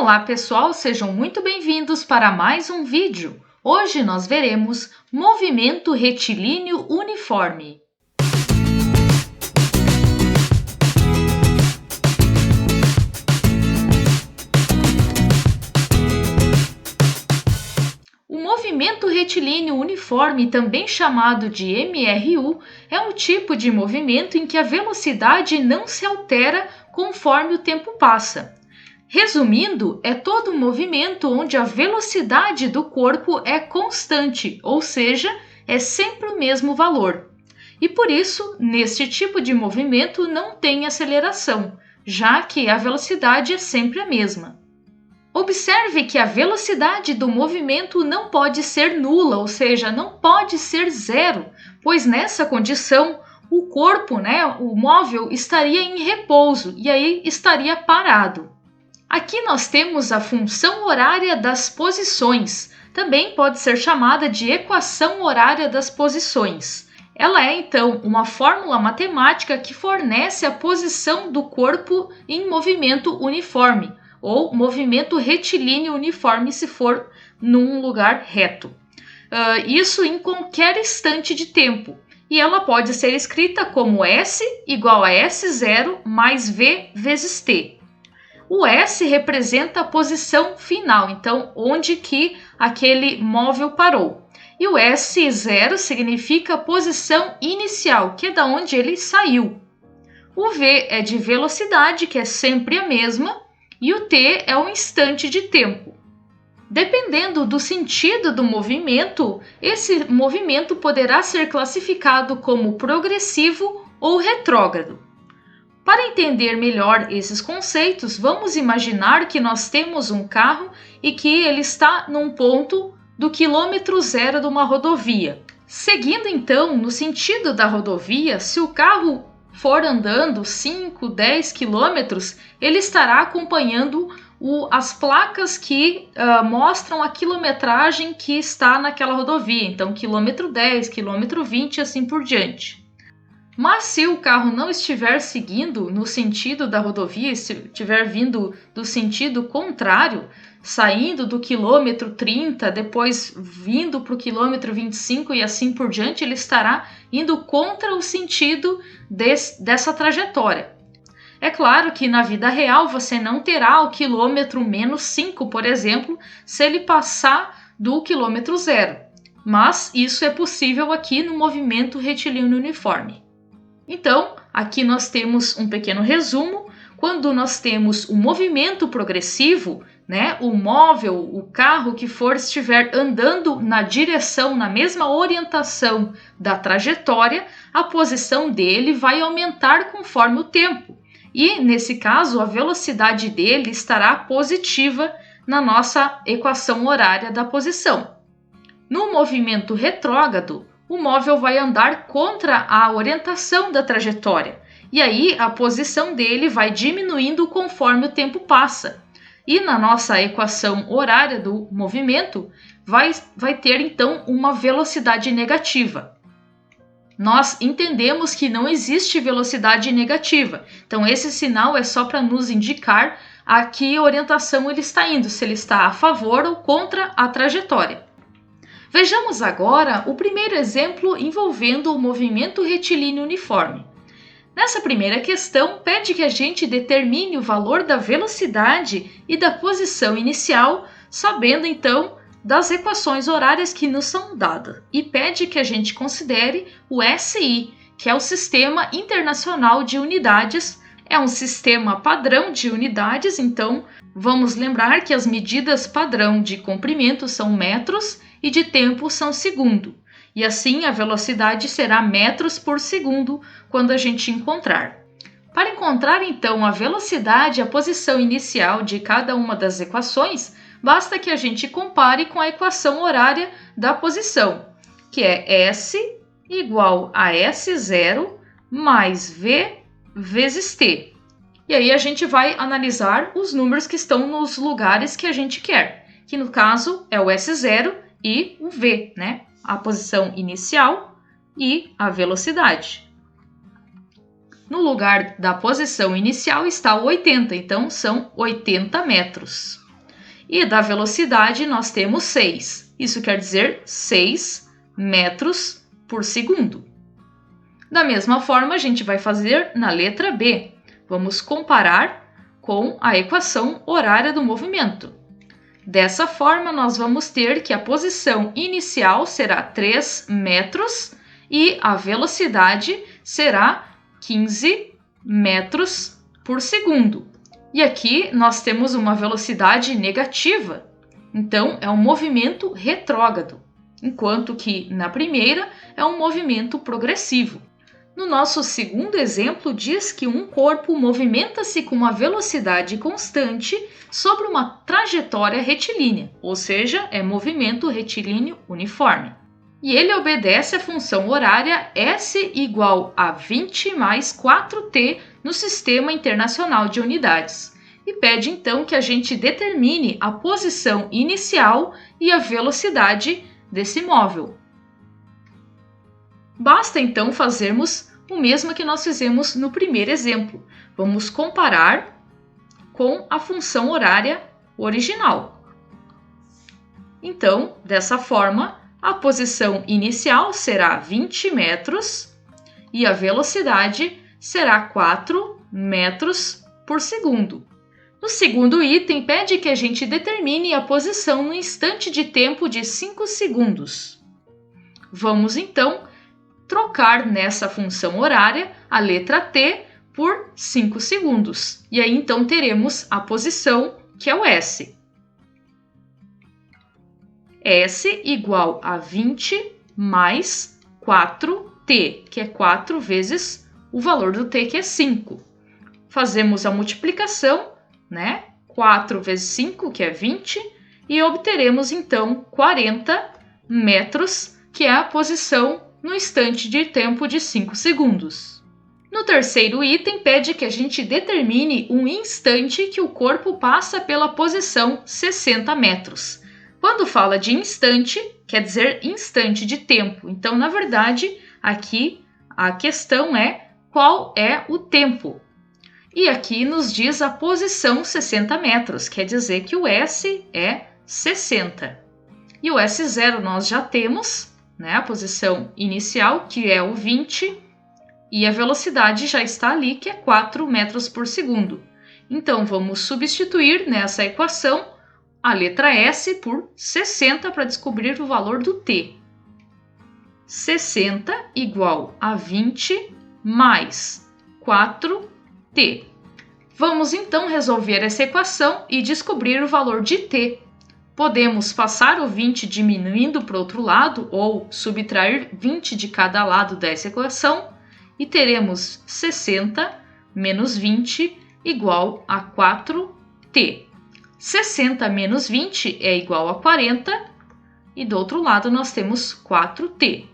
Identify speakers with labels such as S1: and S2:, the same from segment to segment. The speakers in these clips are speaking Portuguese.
S1: Olá pessoal, sejam muito bem-vindos para mais um vídeo. Hoje nós veremos movimento retilíneo uniforme. O movimento retilíneo uniforme, também chamado de MRU, é um tipo de movimento em que a velocidade não se altera conforme o tempo passa. Resumindo, é todo um movimento onde a velocidade do corpo é constante, ou seja, é sempre o mesmo valor. E por isso, neste tipo de movimento não tem aceleração, já que a velocidade é sempre a mesma. Observe que a velocidade do movimento não pode ser nula, ou seja, não pode ser zero, pois nessa condição o corpo, o móvel, estaria em repouso e aí estaria parado. Aqui nós temos a função horária das posições, também pode ser chamada de equação horária das posições. Ela é, então, uma fórmula matemática que fornece a posição do corpo em movimento uniforme, ou movimento retilíneo uniforme se for num lugar reto. Isso em qualquer instante de tempo. E ela pode ser escrita como S igual a S0 mais V vezes T. O S representa a posição final, então onde que aquele móvel parou. E o S0 significa a posição inicial, que é da onde ele saiu. O V é de velocidade, que é sempre a mesma, e o T é o instante de tempo. Dependendo do sentido do movimento, esse movimento poderá ser classificado como progressivo ou retrógrado. Para entender melhor esses conceitos, vamos imaginar que nós temos um carro e que ele está num ponto do quilômetro zero de uma rodovia. Seguindo então no sentido da rodovia, se o carro for andando 5, 10 quilômetros, ele estará acompanhando as placas que mostram a quilometragem que está naquela rodovia. Então, quilômetro 10, quilômetro 20 e assim por diante. Mas se o carro não estiver seguindo no sentido da rodovia, se estiver vindo do sentido contrário, saindo do quilômetro 30, depois vindo para o quilômetro 25 e assim por diante, ele estará indo contra o sentido dessa trajetória. É claro que na vida real você não terá o quilômetro menos 5, por exemplo, se ele passar do quilômetro zero. Mas isso é possível aqui no movimento retilíneo uniforme. Então, aqui nós temos um pequeno resumo. Quando nós temos o movimento progressivo, o móvel, o carro que estiver andando na direção, na mesma orientação da trajetória, a posição dele vai aumentar conforme o tempo. E, nesse caso, a velocidade dele estará positiva na nossa equação horária da posição. No movimento retrógrado, o móvel vai andar contra a orientação da trajetória, e aí a posição dele vai diminuindo conforme o tempo passa. E na nossa equação horária do movimento, vai ter então uma velocidade negativa. Nós entendemos que não existe velocidade negativa, então esse sinal é só para nos indicar a que orientação ele está indo, se ele está a favor ou contra a trajetória. Vejamos agora o primeiro exemplo envolvendo o movimento retilíneo uniforme. Nessa primeira questão, pede que a gente determine o valor da velocidade e da posição inicial, sabendo então das equações horárias que nos são dadas, e pede que a gente considere o SI, que é o Sistema Internacional de Unidades. É um sistema padrão de unidades, então vamos lembrar que as medidas padrão de comprimento são metros e de tempo são segundo. E assim a velocidade será metros por segundo quando a gente encontrar. Para encontrar então a velocidade e a posição inicial de cada uma das equações, basta que a gente compare com a equação horária da posição, que é S igual a S0 mais V vezes T. E aí a gente vai analisar os números que estão nos lugares que a gente quer, que no caso é o S0 e o V, a posição inicial e a velocidade. No lugar da posição inicial está o 80, então são 80 metros. E da velocidade nós temos 6. Isso quer dizer 6 metros por segundo. Da mesma forma, a gente vai fazer na letra B. Vamos comparar com a equação horária do movimento. Dessa forma, nós vamos ter que a posição inicial será 3 metros e a velocidade será 15 metros por segundo. E aqui nós temos uma velocidade negativa, então é um movimento retrógrado, enquanto que na primeira é um movimento progressivo. No nosso segundo exemplo, diz que um corpo movimenta-se com uma velocidade constante sobre uma trajetória retilínea, ou seja, é movimento retilíneo uniforme. E ele obedece à função horária S igual a 20 mais 4t no Sistema Internacional de Unidades. E pede então que a gente determine a posição inicial e a velocidade desse móvel. Basta então fazermos o mesmo que nós fizemos no primeiro exemplo. Vamos comparar com a função horária original. Então, dessa forma, a posição inicial será 20 metros e a velocidade será 4 metros por segundo. No segundo item, pede que a gente determine a posição no instante de tempo de 5 segundos. Vamos então trocar nessa função horária a letra t por 5 segundos. E aí então teremos a posição, que é o S. S igual a 20 mais 4t, que é 4 vezes o valor do t, que é 5. Fazemos a multiplicação, né? 4 vezes 5, que é 20, e obteremos então 40 metros, que é a posição no instante de tempo de 5 segundos. No terceiro item, pede que a gente determine um instante que o corpo passa pela posição 60 metros. Quando fala de instante, quer dizer instante de tempo. Então, na verdade, aqui a questão é qual é o tempo. E aqui nos diz a posição 60 metros, quer dizer que o S é 60. E o S0 nós já temos, né, a posição inicial, que é o 20, e a velocidade já está ali, que é 4 metros por segundo. Então, vamos substituir nessa equação a letra S por 60 para descobrir o valor do t. 60 igual a 20 mais 4t. Vamos então resolver essa equação e descobrir o valor de t. Podemos passar o 20 diminuindo para o outro lado ou subtrair 20 de cada lado dessa equação e teremos 60 menos 20 igual a 4t. 60 menos 20 é igual a 40 e do outro lado nós temos 4t.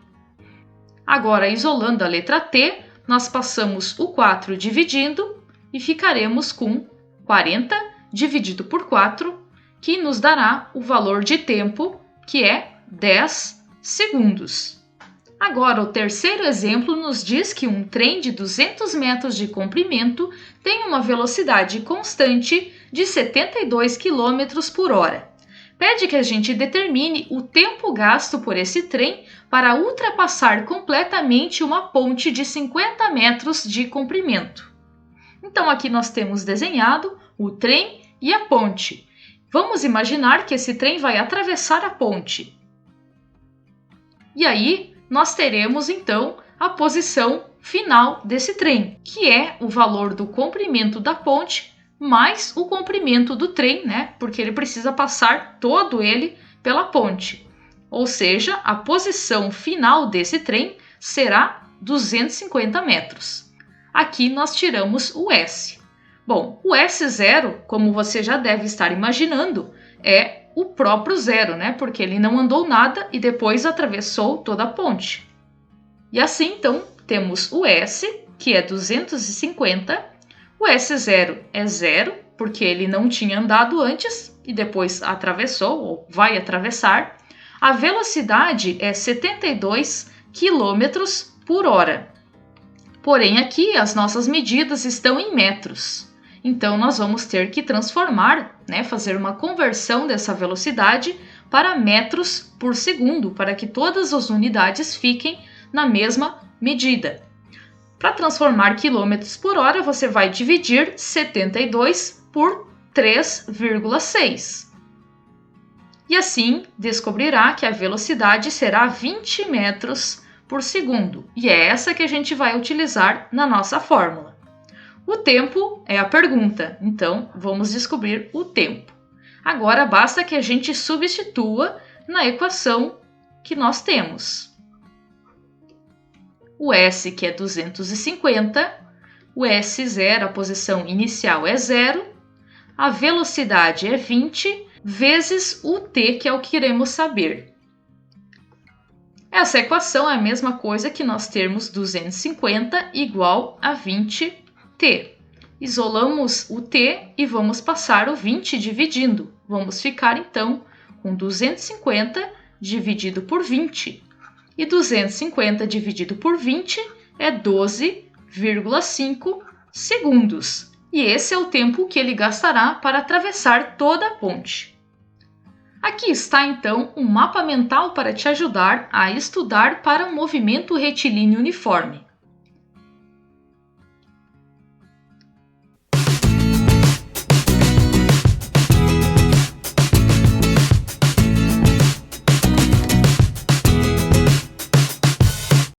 S1: Agora, isolando a letra t, nós passamos o 4 dividindo e ficaremos com 40 dividido por 4, que nos dará o valor de tempo, que é 10 segundos. Agora, o terceiro exemplo nos diz que um trem de 200 metros de comprimento tem uma velocidade constante de 72 km por hora. Pede que a gente determine o tempo gasto por esse trem para ultrapassar completamente uma ponte de 50 metros de comprimento. Então, aqui nós temos desenhado o trem e a ponte. Vamos imaginar que esse trem vai atravessar a ponte. E aí, nós teremos, então, a posição final desse trem, que é o valor do comprimento da ponte mais o comprimento do trem, né? Porque ele precisa passar todo ele pela ponte. Ou seja, a posição final desse trem será 250 metros. Aqui nós tiramos o S. Bom, o S0, como você já deve estar imaginando, é o próprio zero, né? Porque ele não andou nada e depois atravessou toda a ponte. E assim, então, temos o S, que é 250, o S0 é 0, porque ele não tinha andado antes e depois atravessou, ou vai atravessar. A velocidade é 72 km por hora. Porém, aqui as nossas medidas estão em metros. Então, nós vamos ter que transformar, fazer uma conversão dessa velocidade para metros por segundo, para que todas as unidades fiquem na mesma medida. Para transformar quilômetros por hora, você vai dividir 72 por 3,6. E assim descobrirá que a velocidade será 20 metros por segundo. E é essa que a gente vai utilizar na nossa fórmula. O tempo é a pergunta, então vamos descobrir o tempo. Agora basta que a gente substitua na equação que nós temos. O S, que é 250, o S0, a posição inicial é 0, a velocidade é 20, vezes o T, que é o que queremos saber. Essa equação é a mesma coisa que nós termos 250 igual a 20T. Isolamos o T e vamos passar o 20 dividindo. Vamos ficar, então, com 250 dividido por 20. E 250 dividido por 20 é 12,5 segundos. E esse é o tempo que ele gastará para atravessar toda a ponte. Aqui está, então, um mapa mental para te ajudar a estudar para um movimento retilíneo uniforme.